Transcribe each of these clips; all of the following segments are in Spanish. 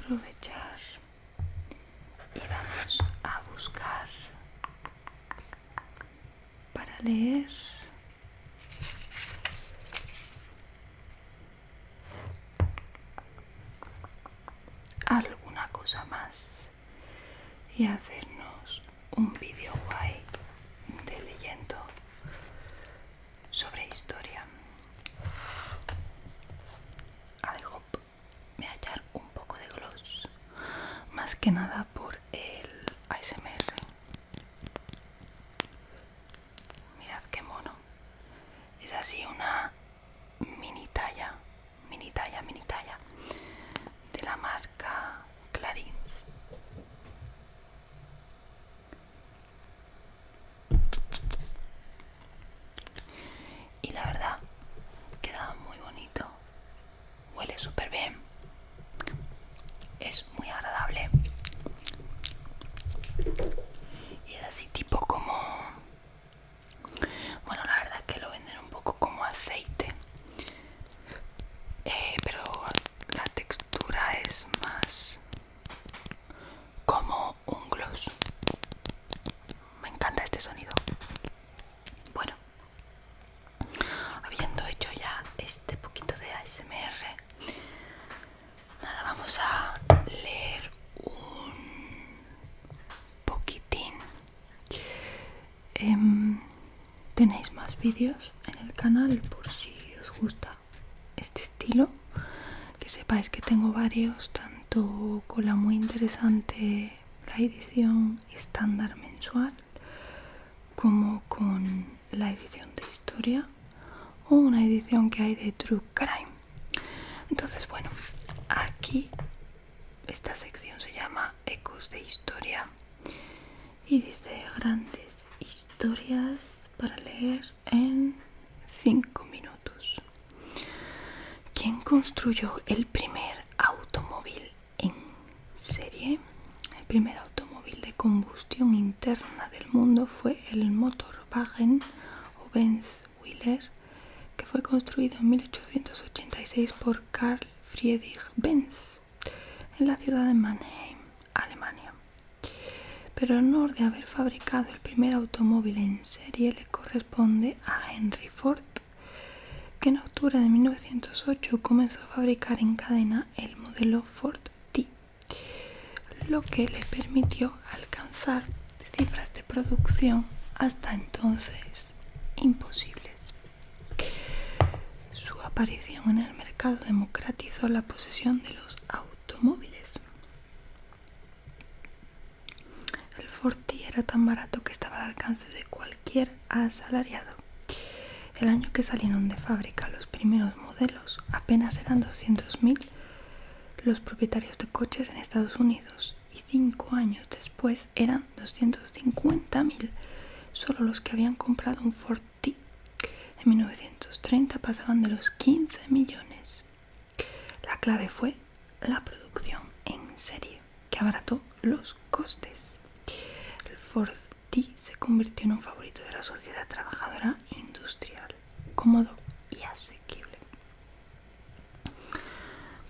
aprovechar y vamos a buscar para leer alguna cosa más y hacernos un vídeo guay de leyendo sobre historia. I hope me voy a echar un poco de gloss, más que nada por el ASMR. Mirad qué mono. Es así una mini talla de la marca Clarins. Y la verdad queda muy bonito, huele súper bien, es muy agradable y es así tipo como, bueno, la verdad que lo venden un poco como aceite, pero la textura es más como un gloss. Me encanta este sonido. Bueno, habiendo hecho ya este poquito de ASMR, nada, vamos a leer un poquitín. Tenéis más vídeos en el canal por si os gusta este estilo. Que sepáis que tengo varios, tanto con la muy interesante, la edición estándar mensual, como con la edición de historia o una edición que hay de True Crime. Entonces, bueno, aquí esta sección se llama Ecos de Historia y dice grandes historias para leer en 5 minutos. ¿Quién construyó el primer automóvil en serie? El primer automóvil de combustión interna del mundo fue el Motorwagen o Benz Wheeler, que fue construido en 1886 por Carl Friedrich Benz en la ciudad de Mannheim, Alemania. Pero el honor de haber fabricado el primer automóvil en serie le corresponde a Henry Ford, que en octubre de 1908 comenzó a fabricar en cadena el modelo Ford T, lo que le permitió alcanzar cifras de producción hasta entonces imposibles. Su aparición en el mercado democratizó la posesión de los automóviles. El Ford T era tan barato que estaba al alcance de cualquier asalariado. El año que salieron de fábrica los primeros modelos, apenas eran 200.000 los propietarios de coches en Estados Unidos, y 5 años después eran 250.000 solo los que habían comprado un Ford T. En 1930 pasaban de los 15 millones. La clave fue la producción en serie, que abarató los costes. El Ford T se convirtió en un favorito de la sociedad trabajadora industrial, cómodo y asequible.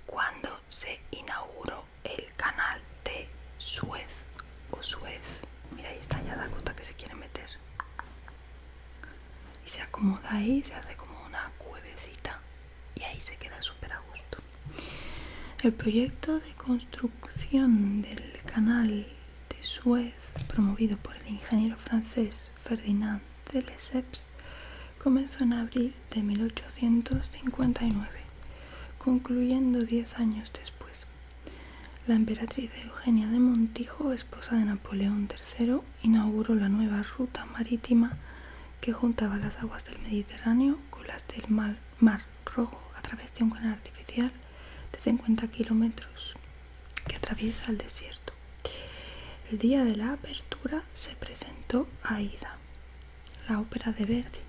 Cuando se inauguró el canal de Suez o Suez, mira, ahí está ya Dakota que se quiere meter y se acomoda ahí, se hace como una cuevecita y ahí se queda súper a gusto. El proyecto de construcción del canal de Suez, promovido por el ingeniero francés Ferdinand de Lesseps, comenzó en abril de 1859, concluyendo 10 años después. La emperatriz Eugenia de Montijo, esposa de Napoleón III, inauguró la nueva ruta marítima que juntaba las aguas del Mediterráneo con las del Mar Rojo a través de un canal artificial de 50 kilómetros que atraviesa el desierto. El día de la apertura se presentó Aida, la ópera de Verdi,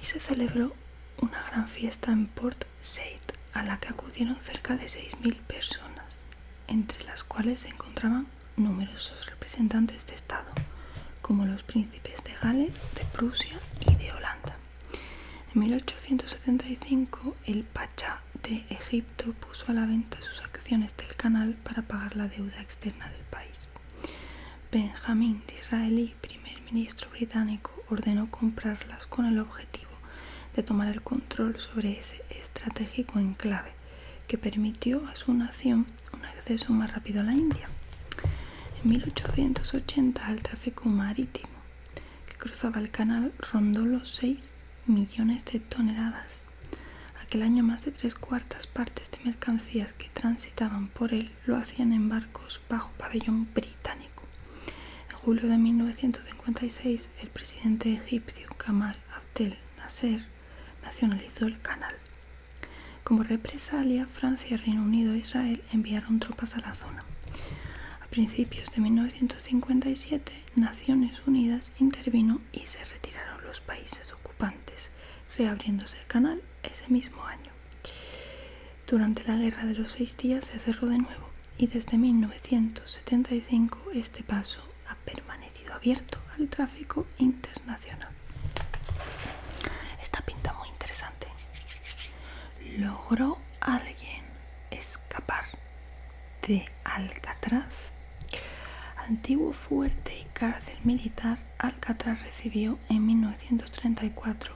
y se celebró una gran fiesta en Port Said a la que acudieron cerca de 6.000 personas, entre las cuales se encontraban numerosos representantes de Estado, como los príncipes de Gales, de Prusia y de Holanda. En 1875, el Pachá de Egipto puso a la venta sus acciones del canal para pagar la deuda externa del país. Benjamin Disraeli, primer ministro británico, ordenó comprarlas con el objetivo de tomar el control sobre ese estratégico enclave que permitió a su nación un acceso más rápido a la India. En 1880 el tráfico marítimo que cruzaba el canal rondó los 6 millones de toneladas. Aquel año más de 3/4 partes de mercancías que transitaban por él lo hacían en barcos bajo pabellón británico. En julio de 1956 el presidente egipcio Gamal Abdel Nasser nacionalizó el canal. Como represalia, Francia, Reino Unido e Israel enviaron tropas a la zona. A principios de 1957, Naciones Unidas intervino y se retiraron los países ocupantes, reabriéndose el canal ese mismo año. Durante la Guerra de los 6 días se cerró de nuevo y desde 1975 este paso ha permanecido abierto al tráfico internacional. Esta pinta muy interesante. ¿Logró alguien escapar de Alcatraz? Antiguo fuerte y cárcel militar, Alcatraz recibió en 1934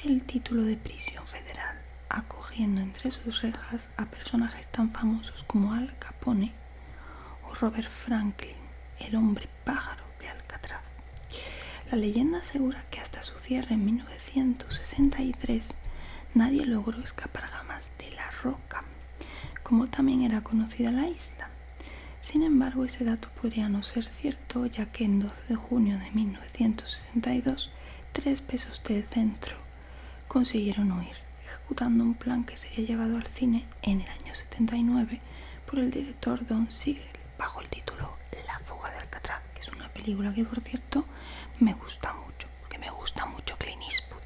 el título de prisión federal, acogiendo entre sus rejas a personajes tan famosos como Al Capone o Robert Franklin, el hombre pájaro de Alcatraz. La leyenda asegura que hasta su cierre en 1963 nadie logró escapar jamás de la roca, como también era conocida la isla. Sin embargo, ese dato podría no ser cierto, ya que en 12 de junio de 1962 3 presos del centro consiguieron huir, ejecutando un plan que sería llevado al cine en el año 79 por el director Don Siegel bajo el título La fuga de Alcatraz, que es una película que, por cierto, me gusta mucho, porque me gusta mucho Clint Eastwood.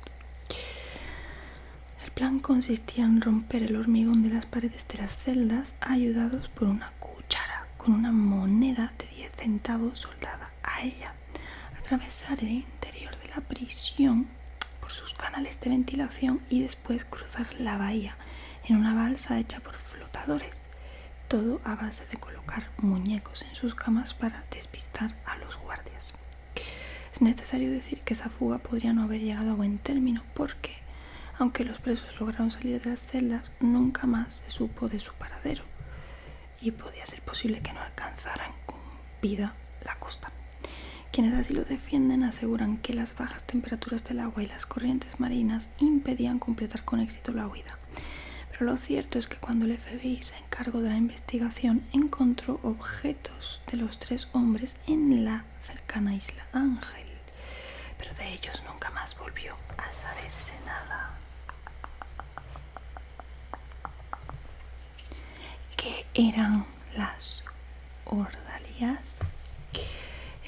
El plan consistía en romper el hormigón de las paredes de las celdas ayudados por una cuchara con una moneda de 10 centavos soldada a ella, atravesar el interior de la prisión por sus canales de ventilación y después cruzar la bahía en una balsa hecha por flotadores, todo a base de colocar muñecos en sus camas para despistar a los guardias. Es necesario decir que esa fuga podría no haber llegado a buen término porque, aunque los presos lograron salir de las celdas, nunca más se supo de su paradero y podía ser posible que no alcanzaran con vida la costa. Quienes así lo defienden aseguran que las bajas temperaturas del agua y las corrientes marinas impedían completar con éxito la huida. Pero lo cierto es que cuando el FBI se encargó de la investigación, encontró objetos de los 3 hombres en la cercana isla Ángel, pero de ellos nunca más volvió a saberse nada. ¿Qué eran las ordalías?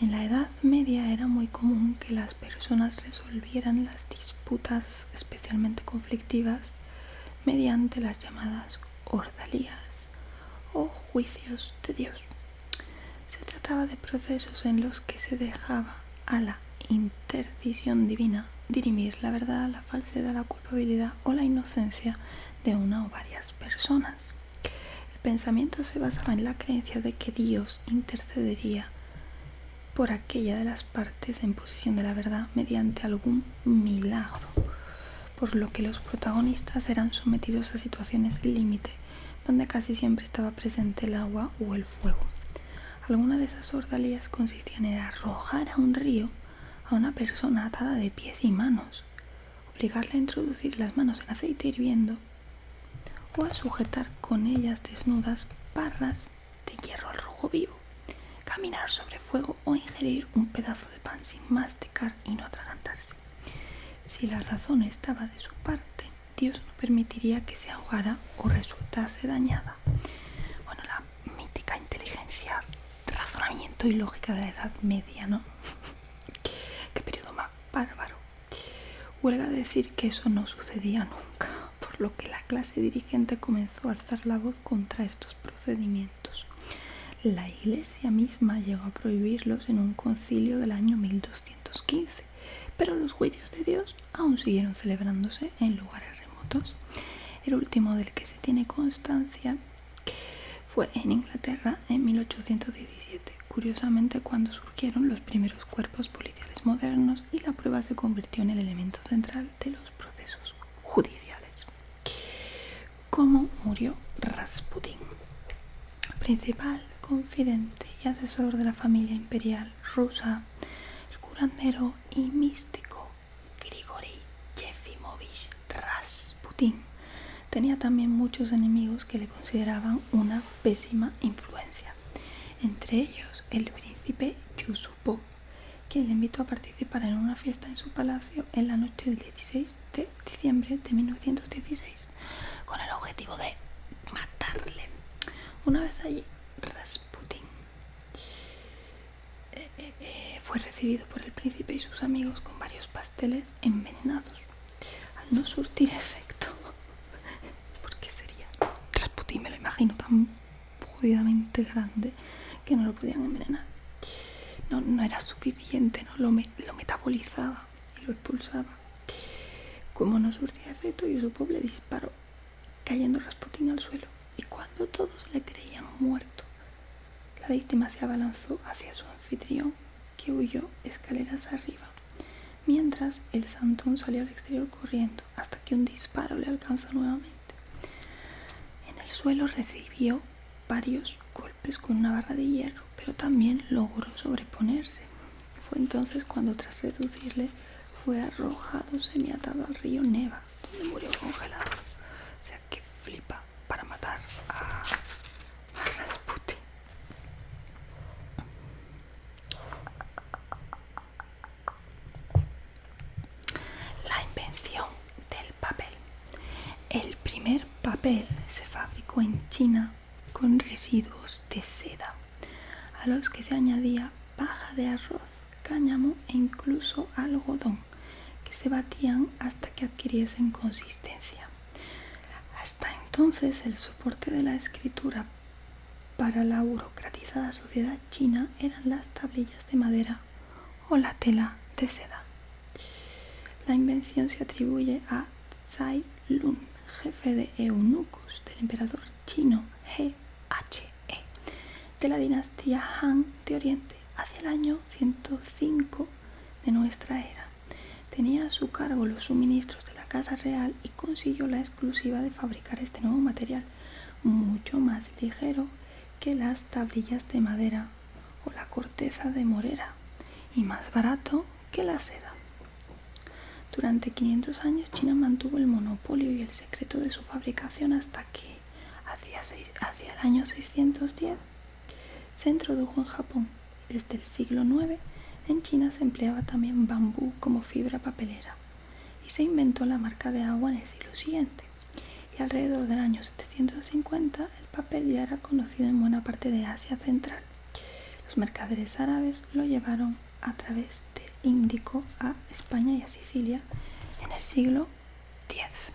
En la Edad Media era muy común que las personas resolvieran las disputas especialmente conflictivas mediante las llamadas ordalías o juicios de Dios. Se trataba de procesos en los que se dejaba a la intercesión divina dirimir la verdad, la falsedad, la culpabilidad o la inocencia de una o varias personas. El pensamiento se basaba en la creencia de que Dios intercedería por aquella de las partes en posesión de la verdad mediante algún milagro, por lo que los protagonistas eran sometidos a situaciones límite, donde casi siempre estaba presente el agua o el fuego. Algunas de esas ordalías consistían en arrojar a un río a una persona atada de pies y manos, obligarla a introducir las manos en aceite hirviendo o a sujetar con ellas desnudas barras de hierro al rojo vivo, caminar sobre fuego o ingerir un pedazo de pan sin masticar y no atragantarse. Si la razón estaba de su parte, Dios no permitiría que se ahogara o resultase dañada. Bueno, la mítica inteligencia, razonamiento y lógica de la Edad Media, ¿no? Qué periodo más bárbaro. Huelga decir que eso no sucedía nunca, por lo que la clase dirigente comenzó a alzar la voz contra estos procedimientos. La Iglesia misma llegó a prohibirlos en un concilio del año 1215, pero los juicios de Dios aún siguieron celebrándose en lugares remotos. El último del que se tiene constancia fue en Inglaterra en 1817, curiosamente cuando surgieron los primeros cuerpos policiales modernos y la prueba se convirtió en el elemento central de los procesos judiciales. ¿Cómo murió Rasputín? Principal confidente y asesor de la familia imperial rusa, el curandero y místico Grigori Yefimovich Rasputín tenía también muchos enemigos que le consideraban una pésima influencia, entre ellos el príncipe Yusupov, quien le invitó a participar en una fiesta en su palacio en la noche del 16 de diciembre de 1916, con el objetivo de matarle. Una vez allí, Rasputín fue recibido por el príncipe y sus amigos con varios pasteles envenenados. Al no surtir efecto, porque sería Rasputín, me lo imagino tan jodidamente grande que no lo podían envenenar. No era suficiente, ¿no? Lo metabolizaba y lo expulsaba. Como no surtía efecto, Yusupov le disparó, cayendo Rasputín al suelo, y cuando todos le creían muerto, la víctima se abalanzó hacia su anfitrión, que huyó escaleras arriba, mientras el santón salió al exterior corriendo hasta que un disparo le alcanzó nuevamente. En el suelo recibió varios golpes con una barra de hierro, pero también logró sobreponerse. Fue entonces cuando, tras reducirle, fue arrojado semiatado al río Neva, donde murió congelado. O sea, que flipa para matar a Rasputín. La invención del papel. El primer papel se fabricó en China con residuos de seda, a los que se añadía paja de arroz, cáñamo e incluso algodón, que se batían hasta que adquiriesen consistencia. Hasta entonces, el soporte de la escritura para la burocratizada sociedad china eran las tablillas de madera o la tela de seda. La invención se atribuye a Tsai Lun, jefe de eunucos del emperador chino He de la dinastía Han de Oriente, hacia el año 105 de nuestra era. Tenía a su cargo los suministros de la Casa Real y consiguió la exclusiva de fabricar este nuevo material, mucho más ligero que las tablillas de madera o la corteza de morera, y más barato que la seda. Durante 500 años China mantuvo el monopolio y el secreto de su fabricación hasta que, hacia el año 610, se introdujo en Japón. Desde el siglo IX, en China se empleaba también bambú como fibra papelera y se inventó la marca de agua en el siglo siguiente. Y alrededor del año 750, el papel ya era conocido en buena parte de Asia Central. Los mercaderes árabes lo llevaron a través del Índico a España y a Sicilia en el siglo X.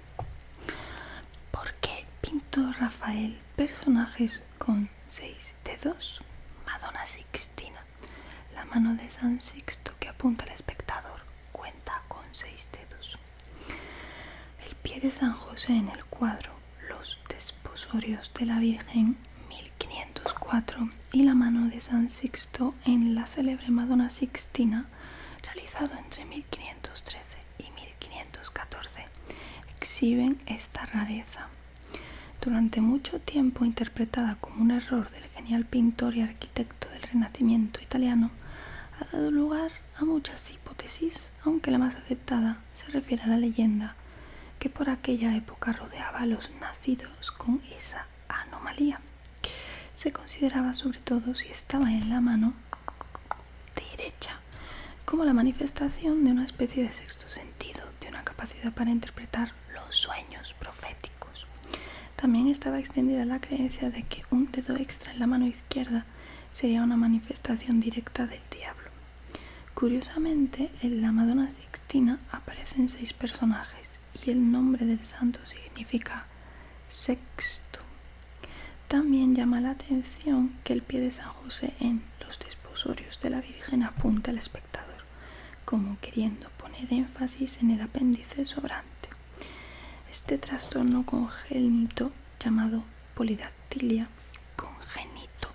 ¿Por qué pintó Rafael personajes con 6 dedos? Madonna Sixtina, la mano de San Sixto que apunta al espectador, cuenta con 6 dedos. El pie de San José en el cuadro Los Desposorios de la Virgen, 1504, y la mano de San Sixto en la célebre Madonna Sixtina, realizado entre 1513 y 1514, exhiben esta rareza. Durante mucho tiempo interpretada como un error del genial pintor y arquitecto del Renacimiento italiano, ha dado lugar a muchas hipótesis, aunque la más aceptada se refiere a la leyenda que por aquella época rodeaba a los nacidos con esa anomalía. Se consideraba, sobre todo si estaba en la mano derecha, como la manifestación de una especie de sexto sentido, de una capacidad para interpretar los sueños proféticos. También estaba extendida la creencia de que un dedo extra en la mano izquierda sería una manifestación directa del diablo. Curiosamente, en la Madonna Sixtina aparecen 6 personajes y el nombre del santo significa sexto. También llama la atención que el pie de San José en Los Desposorios de la Virgen apunta al espectador, como queriendo poner énfasis en el apéndice sobrante. Este trastorno congénito llamado polidactilia congénito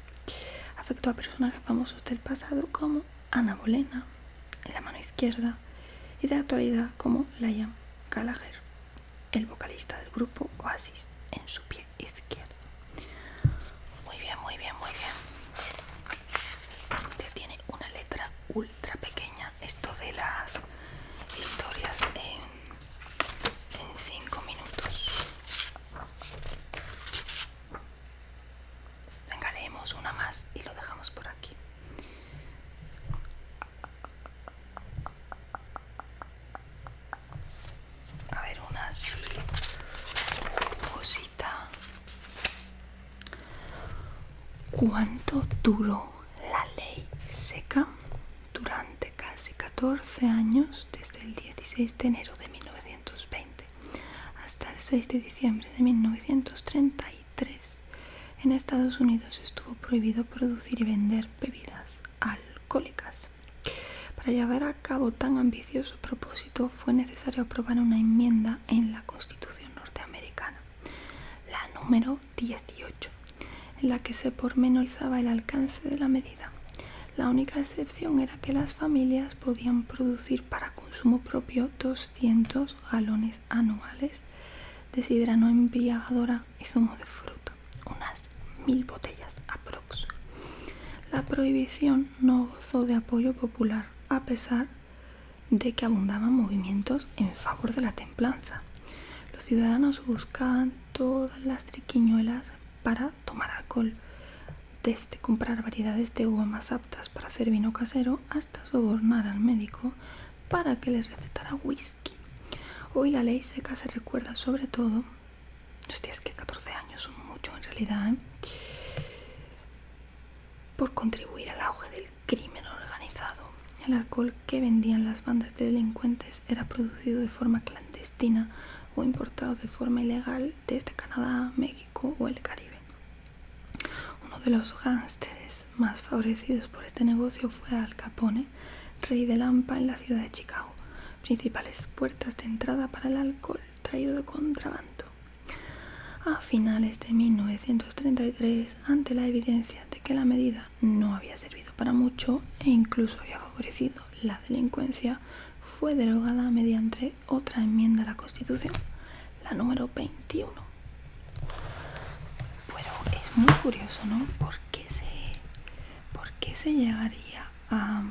afectó a personajes famosos del pasado como Ana Bolena en la mano izquierda y de actualidad como Liam Gallagher, el vocalista del grupo Oasis, en su pie izquierdo. Muy bien, muy bien, muy bien. Este tiene una letra ultra pequeña. Esto de las historias en 5 minutos. Venga, leemos una más y lo dejamos por aquí. A ver, una así jugosita. ¿Cuánto duró la ley seca? Durante casi 14 años, desde el 16 de enero de 1920 hasta el 6 de diciembre de 1933, en Estados Unidos estuvo prohibido producir y vender bebidas alcohólicas. Para llevar a cabo tan ambicioso propósito fue necesario aprobar una enmienda en la Constitución norteamericana, la número 18, en la que se pormenorizaba el alcance de la medida. La única excepción era que las familias podían producir para consumo propio 200 galones anuales de sidra no embriagadora y zumo de fruta, unas 1000 botellas aprox. La prohibición no gozó de apoyo popular, a pesar de que abundaban movimientos en favor de la templanza. Los ciudadanos buscaban todas las triquiñuelas para tomar alcohol, desde comprar variedades de uva más aptas para hacer vino casero hasta sobornar al médico para que les recetara whisky. Hoy la ley seca se recuerda sobre todo, hostia, es que 14 años son mucho en realidad, por contribuir al auge del crimen organizado. El alcohol que vendían las bandas de delincuentes era producido de forma clandestina o importado de forma ilegal desde Canadá, México o el Caribe. Uno de los gángsteres más favorecidos por este negocio fue Al Capone, rey de Lampa en la ciudad de Chicago, principales puertas de entrada para el alcohol traído de contrabando. A finales de 1933, ante la evidencia de que la medida no había servido para mucho e incluso había favorecido la delincuencia, fue derogada mediante otra enmienda a la Constitución, la número 21. Pero es muy curioso, ¿no? ¿Por qué se llegaría a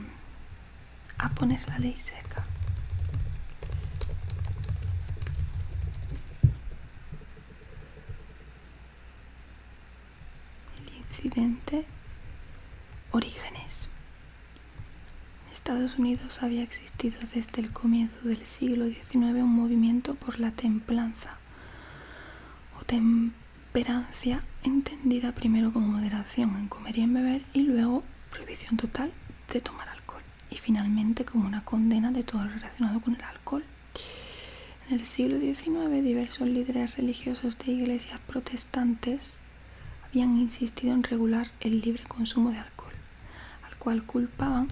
poner la ley seca? El incidente Orígenes. En Estados Unidos había existido desde el comienzo del siglo XIX un movimiento por la templanza o temperancia, entendida primero como moderación en comer y en beber y luego prohibición total de tomar alcohol y finalmente como una condena de todo lo relacionado con el alcohol. En el siglo XIX, diversos líderes religiosos de iglesias protestantes habían insistido en regular el libre consumo de alcohol, al cual culpaban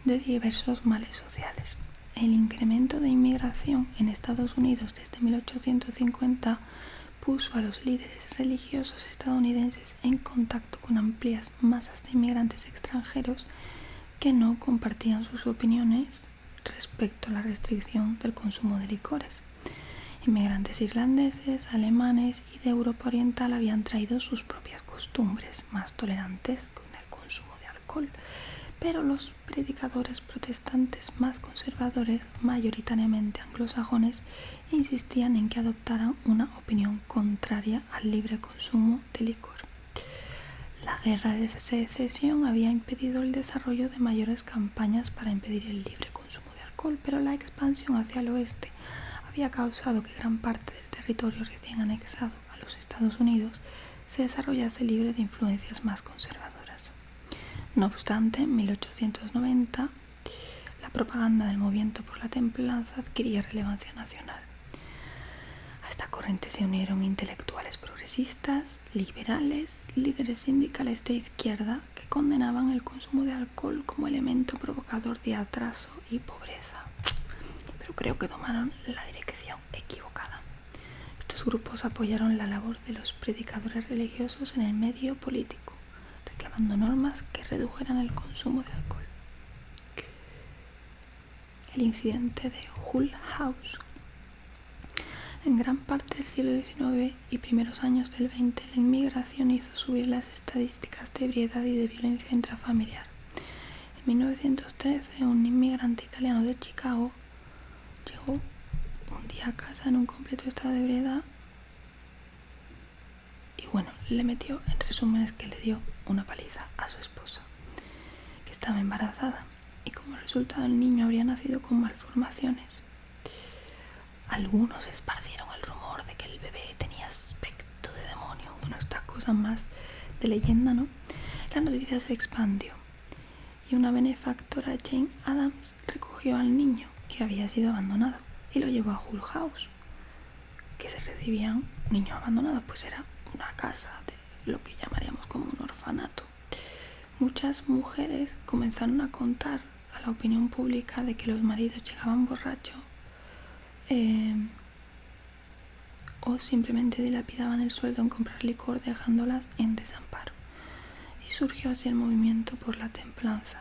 de diversos males sociales. El incremento de inmigración en Estados Unidos desde 1850 puso a los líderes religiosos estadounidenses en contacto con amplias masas de inmigrantes extranjeros que no compartían sus opiniones respecto a la restricción del consumo de licores. Inmigrantes irlandeses, alemanes y de Europa Oriental habían traído sus propias costumbres más tolerantes con el consumo de alcohol, pero los predicadores protestantes más conservadores, mayoritariamente anglosajones, insistían en que adoptaran una opinión contraria al libre consumo de licor. La guerra de secesión había impedido el desarrollo de mayores campañas para impedir el libre consumo de alcohol, pero la expansión hacia el oeste había causado que gran parte del territorio recién anexado a los Estados Unidos se desarrollase libre de influencias más conservadoras. No obstante, en 1890, la propaganda del movimiento por la templanza adquiría relevancia nacional. A esta corriente se unieron intelectuales progresistas, liberales, líderes sindicales de izquierda que condenaban el consumo de alcohol como elemento provocador de atraso y pobreza. Pero creo que tomaron la dirección equivocada. Los grupos apoyaron la labor de los predicadores religiosos en el medio político, reclamando normas que redujeran el consumo de alcohol. El incidente de Hull House. En gran parte del siglo XIX y primeros años del XX, la inmigración hizo subir las estadísticas de ebriedad y de violencia intrafamiliar. En 1913, un inmigrante italiano de Chicago llegó un día a casa en un completo estado de ebriedad y le metió, en resumen, es que le dio una paliza a su esposa, que estaba embarazada, y como resultado el niño habría nacido con malformaciones. Algunos esparcieron el rumor de que el bebé tenía aspecto de demonio. Estas cosas más de leyenda, ¿no? La noticia se expandió y una benefactora, Jane Addams, recogió al niño que había sido abandonado y lo llevó a Hull House, que se recibían niños abandonados, pues era una casa de lo que llamaríamos como un orfanato. Muchas mujeres comenzaron a contar a la opinión pública de que los maridos llegaban borrachos o simplemente dilapidaban el sueldo en comprar licor, dejándolas en desamparo. Y surgió así el movimiento por la templanza,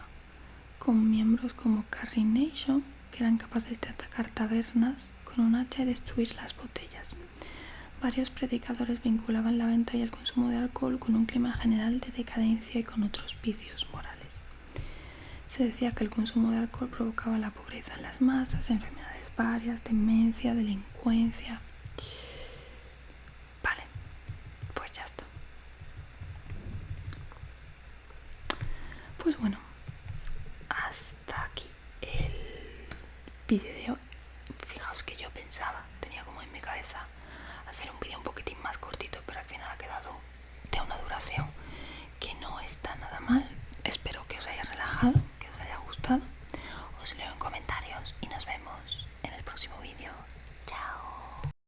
con miembros como Carrie Nation, que eran capaces de atacar tabernas con un hacha y destruir las botellas. Varios predicadores vinculaban la venta y el consumo de alcohol con un clima general de decadencia y con otros vicios morales. Se decía que el consumo de alcohol provocaba la pobreza en las masas, enfermedades varias, demencia, delincuencia. Vale, pues ya está. Pues hasta aquí el vídeo de hoy.